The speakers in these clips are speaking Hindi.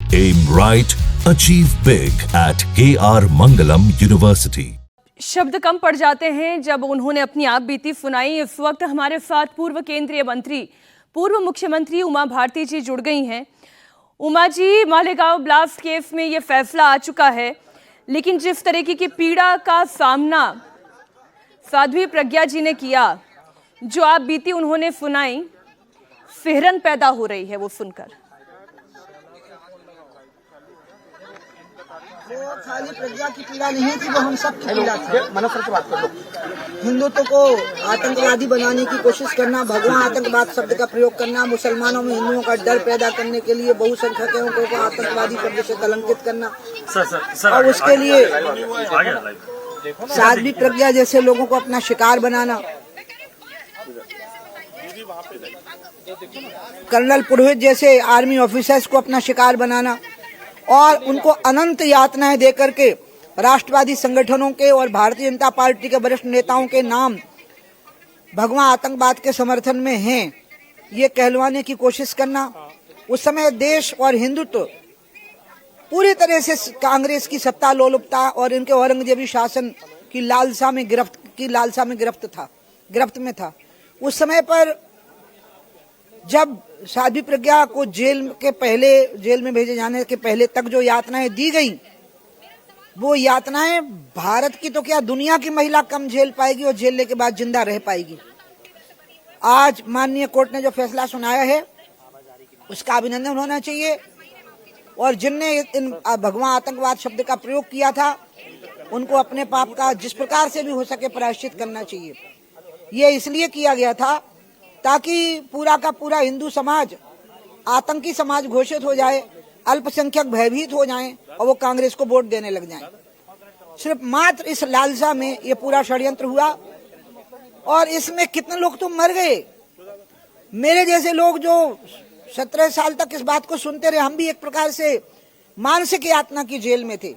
Aim right, achieve big at KR Mangalam University. शब्द कम पड़ जाते हैं जब उन्होंने अपनी आप बीती सुनाई। इस वक्त हमारे साथ पूर्व केंद्रीय मंत्री, पूर्व मुख्यमंत्री उमा भारती जी जुड़ गई हैं। उमा जी, मालेगांव ब्लास्ट केस में ये फैसला आ चुका है, लेकिन जिस तरीके की पीड़ा का सामना साध्वी प्रज्ञा जी ने किया, जो आप बीती उन्होंने सुनाई, सिहरन पैदा हो रही है वो सुनकर। वो खाली प्रज्ञा की पीड़ा नहीं थी, वो हम सब की पीड़ा थी। हिंदुत्व को आतंकवादी बनाने की कोशिश करना, भगवान आतंकवाद शब्द का प्रयोग करना, मुसलमानों में हिंदुओं का डर पैदा करने के लिए बहुसंख्यकों को आतंकवादी शब्द से कलंकित करना, और उसके लिए साध्वी प्रज्ञा जैसे लोगों को अपना शिकार बनाना, कर्नल पुरोहित जैसे आर्मी ऑफिसर्स को अपना शिकार बनाना और उनको अनंत यातनाएं देकर के राष्ट्रवादी संगठनों के और भारतीय जनता पार्टी के वरिष्ठ नेताओं के नाम भगवा आतंकवाद के समर्थन में हैं, ये कहलवाने की कोशिश करना। उस समय देश और हिंदुत्व पूरी तरह से कांग्रेस की सत्ता लोलुपता और इनके औरंगजेबी शासन की लालसा में गिरफ्त में था। उस समय पर जब साध्वी प्रज्ञा को जेल में भेजे जाने के पहले तक जो यातनाएं दी गई, वो यातनाएं भारत की तो क्या दुनिया की महिला कम झेल पाएगी और झेलने के बाद जिंदा रह पाएगी। आज माननीय कोर्ट ने जो फैसला सुनाया है, उसका अभिनंदन होना चाहिए, और जिनने इन भगवा आतंकवाद शब्द का प्रयोग किया था, उनको अपने पाप का जिस प्रकार से भी हो सके प्रायश्चित करना चाहिए। ये इसलिए किया गया था ताकि पूरा का पूरा हिंदू समाज आतंकी समाज घोषित हो जाए, अल्पसंख्यक भयभीत हो जाएं और वो कांग्रेस को वोट देने लग जाएं। सिर्फ मात्र इस लालसा में ये पूरा षड्यंत्र हुआ, और इसमें कितने लोग तो मर गए। मेरे जैसे लोग जो 17 साल तक इस बात को सुनते रहे, हम भी एक प्रकार से मानसिक यातना की जेल में थे।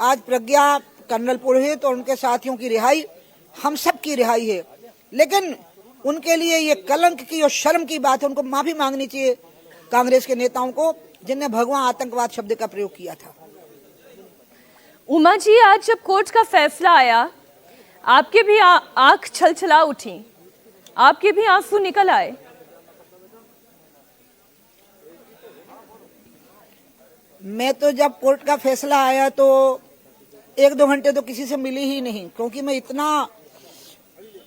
आज प्रज्ञा, कर्नल पुरोहित और उनके साथियों की रिहाई हम सब की रिहाई है, लेकिन उनके लिए ये कलंक की और शर्म की बात है। उनको माफी मांगनी चाहिए कांग्रेस के नेताओं को, जिनने भगवा आतंकवाद शब्द का प्रयोग किया था। उमा जी, आज जब कोर्ट का फैसला आया, आपके भी आंख छलछला उठी, आपके भी आंसू निकल आए। मैं तो जब कोर्ट का फैसला आया तो 1-2 घंटे तो किसी से मिली ही नहीं, क्योंकि मैं इतना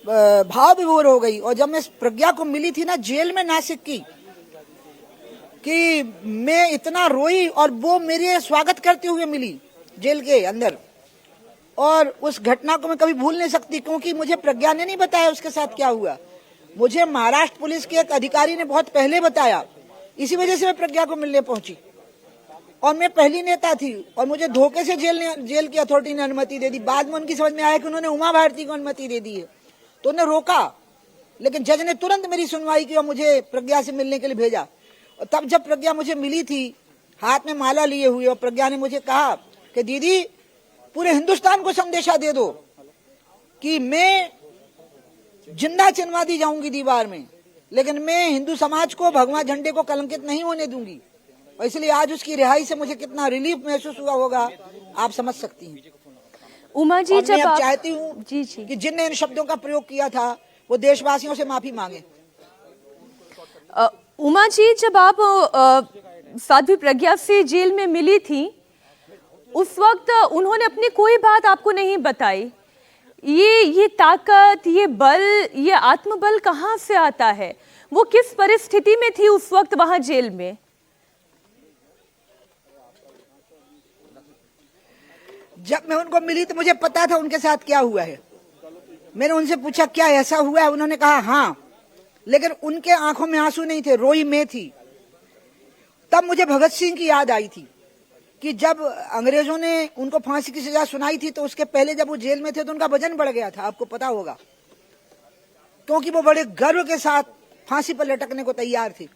भाव विभोर हो गई। और जब मैं प्रज्ञा को मिली थी ना जेल में नासिक की, कि मैं इतना रोई, और वो मेरे स्वागत करते हुए मिली जेल के अंदर, और उस घटना को मैं कभी भूल नहीं सकती, क्योंकि मुझे प्रज्ञा ने नहीं बताया उसके साथ क्या हुआ। मुझे महाराष्ट्र पुलिस के एक अधिकारी ने बहुत पहले बताया, इसी वजह से मैं प्रज्ञा को मिलने पहुंची। और मैं पहली नेता थी, और मुझे धोखे से जेल की अथॉरिटी ने अनुमति दे दी। बाद में उनकी समझ में आया कि उन्होंने उमा भारती को अनुमति दे दी है, तो उन्हें रोका, लेकिन जज ने तुरंत मेरी सुनवाई की और मुझे प्रज्ञा से मिलने के लिए भेजा। और तब जब प्रज्ञा मुझे मिली थी हाथ में माला लिए हुए, और प्रज्ञा ने मुझे कहा कि दीदी, पूरे हिंदुस्तान को संदेशा दे दो कि मैं जिंदा चिनवा दी जाऊंगी दीवार में, लेकिन मैं हिंदू समाज को, भगवा झंडे को कलंकित नहीं होने दूंगी। और इसलिए आज उसकी रिहाई से मुझे कितना रिलीफ महसूस हुआ होगा, आप समझ सकती हैं। उमा जी, जब मैं आप चाहती हूँ कि जिनने इन शब्दों का प्रयोग किया था वो देशवासियों से माफी मांगे। उमा जी, जब आप साध्वी प्रज्ञा से जेल में मिली थी, उस वक्त उन्होंने अपनी कोई बात आपको नहीं बताई। ये ताकत, ये बल, ये आत्मबल कहाँ से आता है? वो किस परिस्थिति में थी उस वक्त वहां जेल में? जब मैं उनको मिली तो मुझे पता था उनके साथ क्या हुआ है। मैंने उनसे पूछा क्या ऐसा हुआ है, उन्होंने कहा हाँ, लेकिन उनके आंखों में आंसू नहीं थे, रोई मैं थी। तब मुझे भगत सिंह की याद आई थी कि जब अंग्रेजों ने उनको फांसी की सजा सुनाई थी, तो उसके पहले जब वो जेल में थे तो उनका वजन बढ़ गया था, आपको पता होगा, क्योंकि वो बड़े गर्व के साथ फांसी पर लटकने को तैयार थे।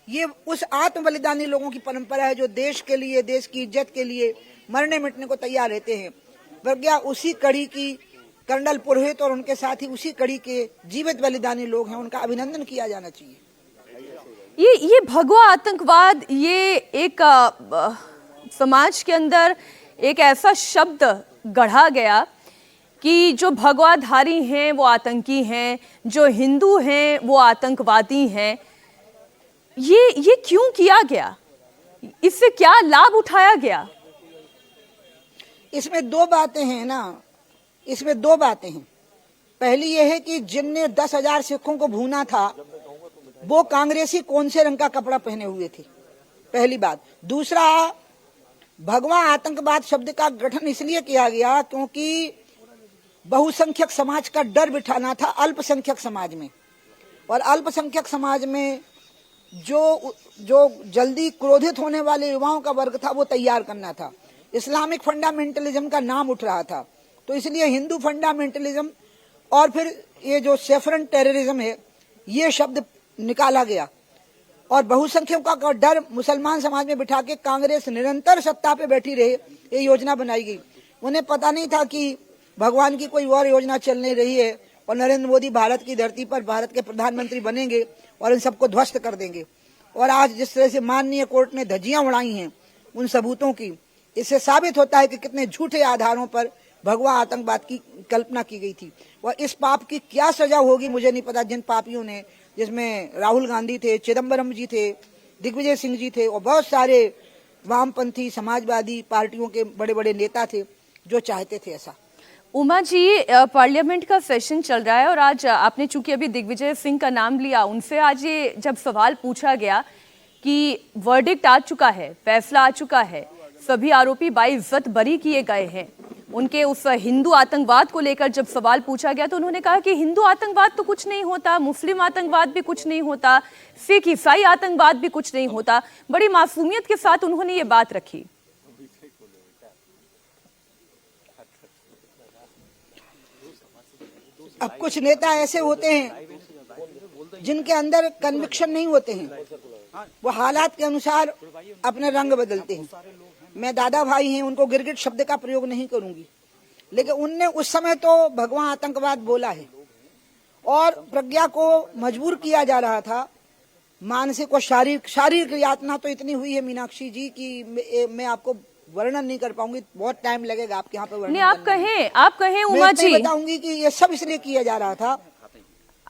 ये उस आत्म बलिदानी लोगों की परंपरा है जो देश के लिए, देश की इज्जत के लिए मरने मिटने को तैयार रहते हैं। प्रज्ञा उसी कड़ी की, कर्नल पुरोहित और उनके साथी उसी कड़ी के जीवित बलिदानी लोग हैं, उनका अभिनंदन किया जाना चाहिए। ये भगवा आतंकवाद, ये एक समाज के अंदर एक ऐसा शब्द गढ़ा गया कि जो भगवाधारी हैं वो आतंकी हैं, जो हिंदू हैं वो आतंकवादी हैं। ये क्यों किया गया? इससे क्या लाभ उठाया गया? इसमें दो बातें हैं ना, इसमें दो बातें हैं। पहली यह है कि जिनने 10,000 सिखों को भूना था वो कांग्रेसी कौन से रंग का कपड़ा पहने हुए थे, पहली बात। दूसरा, भगवा आतंकवाद शब्द का गठन इसलिए किया गया क्योंकि बहुसंख्यक समाज का डर बिठाना था अल्पसंख्यक समाज में, और अल्पसंख्यक समाज में जो जल्दी क्रोधित होने वाले युवाओं का वर्ग था वो तैयार करना था। इस्लामिक फंडामेंटलिज्म का नाम उठ रहा था, तो इसलिए हिंदू फंडामेंटलिज्म और फिर ये जो सेफरन टेररिज्म है ये शब्द निकाला गया, और बहुसंख्यकों का डर मुसलमान समाज में बिठा के कांग्रेस निरंतर सत्ता पे बैठी रहे, ये योजना बनाई गई। उन्हें पता नहीं था कि भगवान की कोई और योजना चल नहीं रही है और नरेंद्र मोदी भारत की धरती पर भारत के प्रधानमंत्री बनेंगे और इन सबको ध्वस्त कर देंगे। और आज जिस तरह से माननीय कोर्ट ने धज्जियां उड़ाई हैं उन सबूतों की, इससे साबित होता है कि कितने झूठे आधारों पर भगवा आतंकवाद की कल्पना की गई थी। और इस पाप की क्या सजा होगी मुझे नहीं पता। जिन पापियों ने, जिसमें राहुल गांधी थे, चिदम्बरम जी थे, दिग्विजय सिंह जी थे और बहुत सारे वामपंथी समाजवादी पार्टियों के बड़े बड़े नेता थे जो चाहते थे ऐसा। उमा जी, पार्लियामेंट का सेशन चल रहा है और आज आपने चूंकि अभी दिग्विजय सिंह का नाम लिया, उनसे आज ये जब सवाल पूछा गया कि वर्डिक्ट आ चुका है, फैसला आ चुका है, सभी आरोपी बाइज्जत बरी किए गए हैं, उनके उस हिंदू आतंकवाद को लेकर जब सवाल पूछा गया तो उन्होंने कहा कि हिंदू आतंकवाद तो कुछ नहीं होता, मुस्लिम आतंकवाद भी कुछ नहीं होता, सिख ईसाई आतंकवाद भी कुछ नहीं होता। बड़ी मासूमियत के साथ उन्होंने ये बात रखी। अब कुछ नेता ऐसे होते हैं जिनके अंदर कन्विक्शन नहीं होते हैं, वो हालात के अनुसार अपने रंग बदलते हैं। मैं दादा भाई हैं, उनको गिरगिट शब्द का प्रयोग नहीं करूंगी, लेकिन उनने उस समय तो भगवा आतंकवाद बोला है और प्रज्ञा को मजबूर किया जा रहा था। मानसिक और शारीरिक यातना तो इतनी हुई है मीनाक्षी जी की मैं आपको वर्णन नहीं कर पाऊंगी, बहुत टाइम लगेगा आपके यहाँ पे वर्णन। नहीं, आप कहें उमा जी। मैं बताऊंगी कि ये सब इसलिए किया जा रहा था,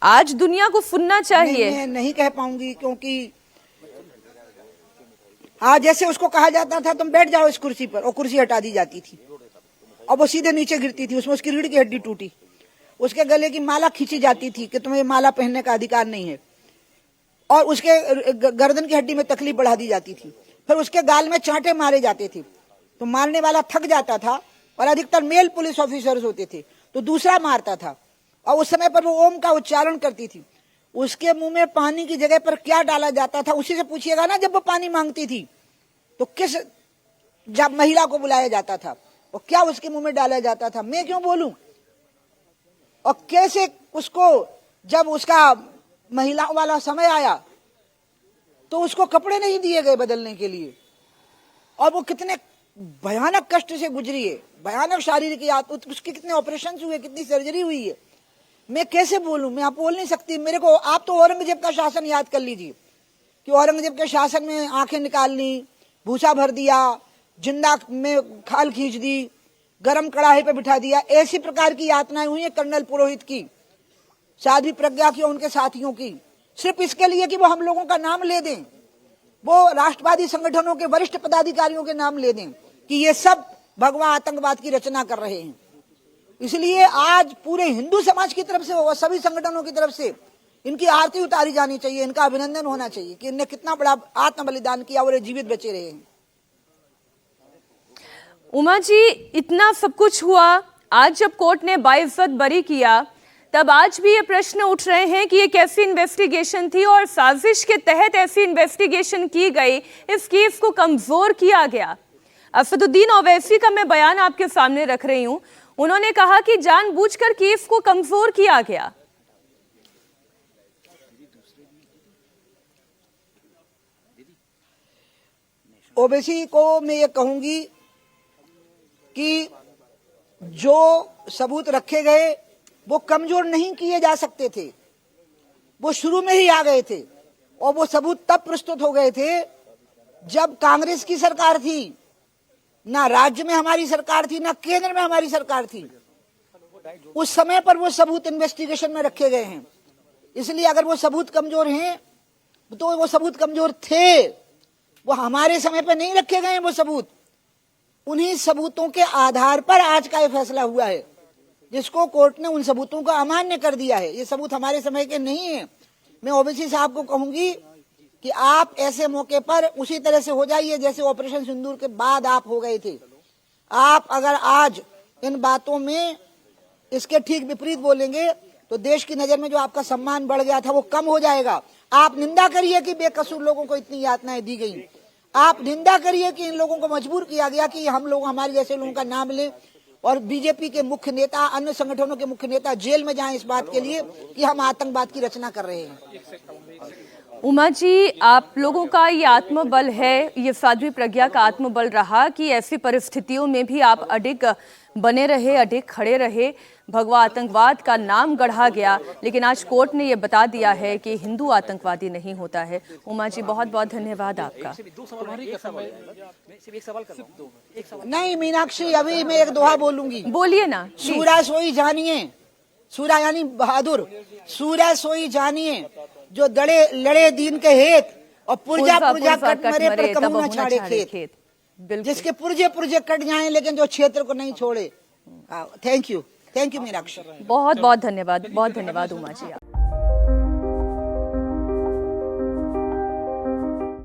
आज दुनिया को सुनना चाहिए। मैं नहीं कह पाऊंगी क्योंकि आज जैसे उसको कहा जाता था तुम बैठ जाओ इस कुर्सी पर, और कुर्सी हटा दी जाती थी और वो सीधे नीचे गिरती थी, उसमें उसकी रीढ़ की हड्डी टूटी, उसके गले की माला खींची जाती थी कि तुम्हें माला पहनने का अधिकार नहीं है, और उसके गर्दन की हड्डी में तकलीफ बढ़ा दी जाती थी, फिर उसके गाल में चांटे मारे जाते थे, तो मारने वाला थक जाता था और अधिकतर मेल पुलिस ऑफिसर्स होते थे तो दूसरा मारता था, और उस समय पर वो ओम का उच्चारण करती थी। उसके मुंह में पानी की जगह पर क्या डाला जाता था उसी से पूछिएगा ना। जब वो पानी मांगती थी तो किस, जब महिला को बुलाया जाता था और क्या उसके मुंह में डाला जाता था, मैं क्यों बोलूं, और कैसे उसको जब उसका महिलाओं वाला समय आया तो उसको कपड़े नहीं दिए गए बदलने के लिए, और वो कितने भयानक कष्ट से गुजरी है, भयानक शारीरिक उसके कितने ऑपरेशन हुए, कितनी सर्जरी हुई है। मैं कैसे बोलूं, मैं आप बोल नहीं सकती। मेरे को आप तो औरंगजेब का शासन याद कर लीजिए कि औरंगजेब के शासन में आंखें निकालनी, भूसा भर दिया, जिंदा में खाल खींच दी, गरम कड़ाही पे बिठा दिया, ऐसी प्रकार की यातनाएं हुई है कर्नल पुरोहित की, साध्वी प्रज्ञा की और उनके साथियों की, सिर्फ इसके लिए कि वो हम लोगों का नाम ले दें, वो राष्ट्रवादी संगठनों के वरिष्ठ पदाधिकारियों के नाम ले दें कि ये सब भगवा आतंकवाद की रचना कर रहे हैं। इसलिए आज पूरे हिंदू समाज की तरफ से और सभी संगठनों की तरफ से इनकी आरती उतारी जानी चाहिए, इनका अभिनंदन होना चाहिए कि इनने कितना बड़ा आत्म बलिदान किया और ये जीवित बचे रहे हैं। उमा जी, इतना सब कुछ हुआ, आज जब कोर्ट ने बाइज्जत बरी किया तब आज भी ये प्रश्न उठ रहे हैं कि ये कैसी इन्वेस्टिगेशन थी और साजिश के तहत ऐसी इन्वेस्टिगेशन की गई, इस केस को कमजोर किया गया। असदुद्दीन ओवैसी का मैं बयान आपके सामने रख रही हूं, उन्होंने कहा कि जानबूझकर केस को कमजोर किया गया। ओवैसी को मैं ये कहूंगी कि जो सबूत रखे गए वो कमजोर नहीं किए जा सकते थे, वो शुरू में ही आ गए थे, और वो सबूत तब प्रस्तुत हो गए थे जब कांग्रेस की सरकार थी ना राज्य में हमारी सरकार थी, ना केंद्र में हमारी सरकार थी। उस समय पर वो सबूत इन्वेस्टिगेशन में रखे गए हैं। इसलिए अगर वो सबूत कमजोर हैं तो वो सबूत कमजोर थे, वो हमारे समय पर नहीं रखे गए हैं। वो सबूत, उन्हीं सबूतों के आधार पर आज का ये फैसला हुआ है, जिसको कोर्ट ने उन सबूतों को अमान्य कर दिया है। ये सबूत हमारे समय के नहीं है। मैं ओवैसी साहब को कहूंगी कि आप ऐसे मौके पर उसी तरह से हो जाइए जैसे ऑपरेशन सिंदूर के बाद आप हो गए थे। आप अगर आज इन बातों में इसके ठीक विपरीत बोलेंगे तो देश की नजर में जो आपका सम्मान बढ़ गया था वो कम हो जाएगा। आप निंदा करिए कि बेकसूर लोगों को इतनी यातनाएं दी गई। आप निंदा करिए कि इन लोगों को मजबूर किया गया कि हम लोग, हमारे जैसे लोगों का नाम लें, और बीजेपी के मुख्य नेता, अन्य संगठनों के मुख्य नेता जेल में जाएं इस बात के लिए कि हम आतंकवाद की रचना कर रहे हैं। उमा जी, आप लोगों का ये आत्मबल है, ये साध्वी प्रज्ञा का आत्मबल रहा कि ऐसी परिस्थितियों में भी आप अडिग बने रहे, अडिग खड़े रहे। भगवा आतंकवाद का नाम गढ़ा गया, लेकिन आज कोर्ट ने ये बता दिया है कि हिंदू आतंकवादी नहीं होता है। उमा जी, बहुत बहुत धन्यवाद आपका। नहीं मीनाक्षी, अभी मैं एक दोहा बोलूंगी। बोलिए ना। सूरा सोई जानिए, सूरा यानी बहादुर, सूरा सोई जानिए जो लड़े दीन के हेत, और पुरजा पुरजा कट मरे पर कहूं न छाड़े खेत। जिसके पुरजे पुरजे कट जाएं लेकिन जो क्षेत्र को नहीं छोड़े। Thank you Meenakshi. बहुत बहुत धन्यवाद, बहुत धन्यवाद उमा जी।